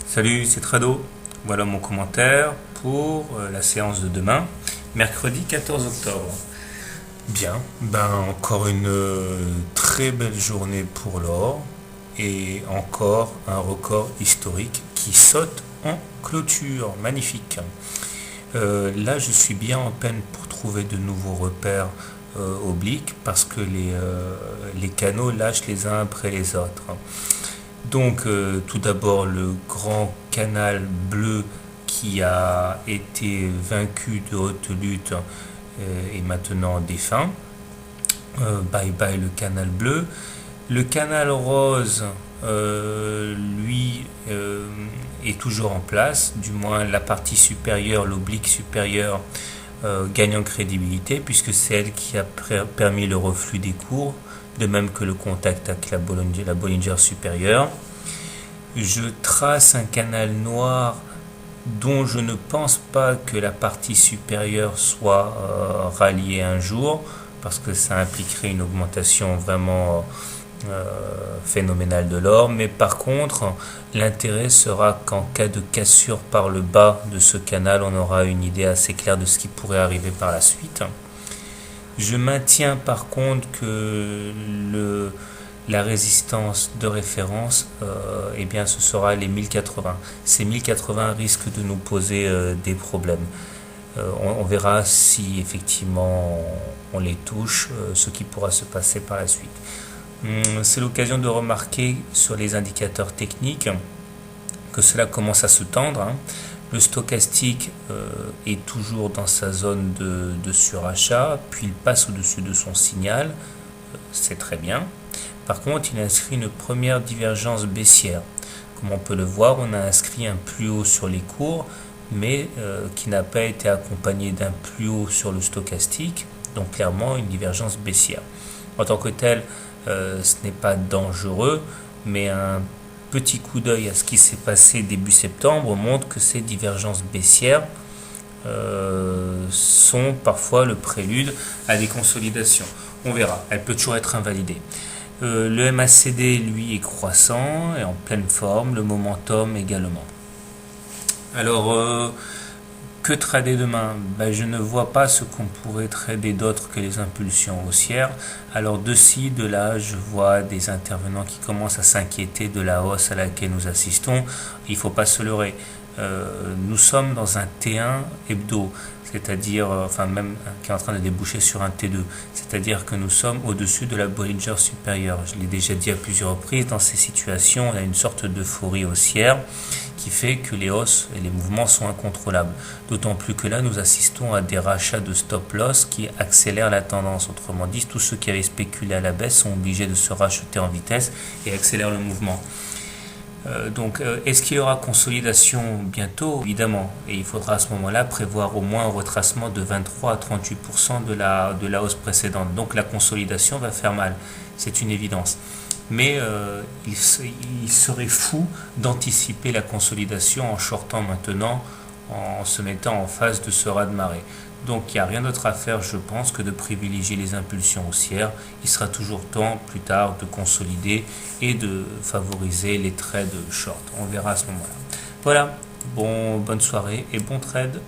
Salut, c'est Trado. Voilà mon commentaire pour la séance de demain, mercredi 14 octobre. Bien, encore une très belle journée pour l'or et encore un record historique qui saute en clôture. Magnifique. Là, je suis bien en peine pour trouver de nouveaux repères obliques parce que les canaux lâchent les uns après les autres. Donc tout d'abord le grand canal bleu qui a été vaincu de haute lutte est maintenant défunt. Bye bye le canal bleu. Le canal rose, lui, est toujours en place, du moins la partie supérieure, l'oblique supérieure, gagne en crédibilité puisque c'est elle qui a permis le reflux des cours, de même que le contact avec la Bollinger supérieure. Je trace un canal noir dont je ne pense pas que la partie supérieure soit ralliée un jour, parce que ça impliquerait une augmentation vraiment phénoménale de l'or. Mais par contre, l'intérêt sera qu'en cas de cassure par le bas de ce canal, on aura une idée assez claire de ce qui pourrait arriver par la suite. Je maintiens par contre que la résistance de référence, ce sera les 1080. Ces 1080 risquent de nous poser des problèmes. On verra si effectivement on les touche, ce qui pourra se passer par la suite. C'est l'occasion de remarquer sur les indicateurs techniques que cela commence à se tendre. Le stochastique est toujours dans sa zone de surachat, puis il passe au-dessus de son signal, c'est très bien. Par contre, il inscrit une première divergence baissière. Comme on peut le voir, on a inscrit un plus haut sur les cours, mais qui n'a pas été accompagné d'un plus haut sur le stochastique, donc clairement une divergence baissière. En tant que tel, ce n'est pas dangereux, mais un petit coup d'œil à ce qui s'est passé début septembre montre que ces divergences baissières sont parfois le prélude à des consolidations. On verra, elle peut toujours être invalidée. Le MACD, lui, est croissant et en pleine forme, le momentum également. Alors, que trader demain? Je ne vois pas ce qu'on pourrait trader d'autre que les impulsions haussières. Alors de ci, de là, je vois des intervenants qui commencent à s'inquiéter de la hausse à laquelle nous assistons. Il ne faut pas se leurrer. Nous sommes dans un T1 hebdo, c'est-à-dire, même qui est en train de déboucher sur un T2, c'est-à-dire que nous sommes au-dessus de la Bollinger supérieure. Je l'ai déjà dit à plusieurs reprises, dans ces situations, on a une sorte d'euphorie haussière qui fait que les hausses et les mouvements sont incontrôlables. D'autant plus que là, nous assistons à des rachats de stop-loss qui accélèrent la tendance. Autrement dit, tous ceux qui avaient spéculé à la baisse sont obligés de se racheter en vitesse et accélèrent le mouvement. Est-ce qu'il y aura consolidation bientôt? Évidemment. Et il faudra à ce moment-là prévoir au moins un retracement de 23 à 38% de la hausse précédente. Donc la consolidation va faire mal. C'est une évidence. Mais il serait fou d'anticiper la consolidation en shortant maintenant, en se mettant en face de ce raz-de-marée. Donc il n'y a rien d'autre à faire, je pense, que de privilégier les impulsions haussières. Il sera toujours temps, plus tard, de consolider et de favoriser les trades short. On verra à ce moment-là. Voilà, bonne soirée et bon trade.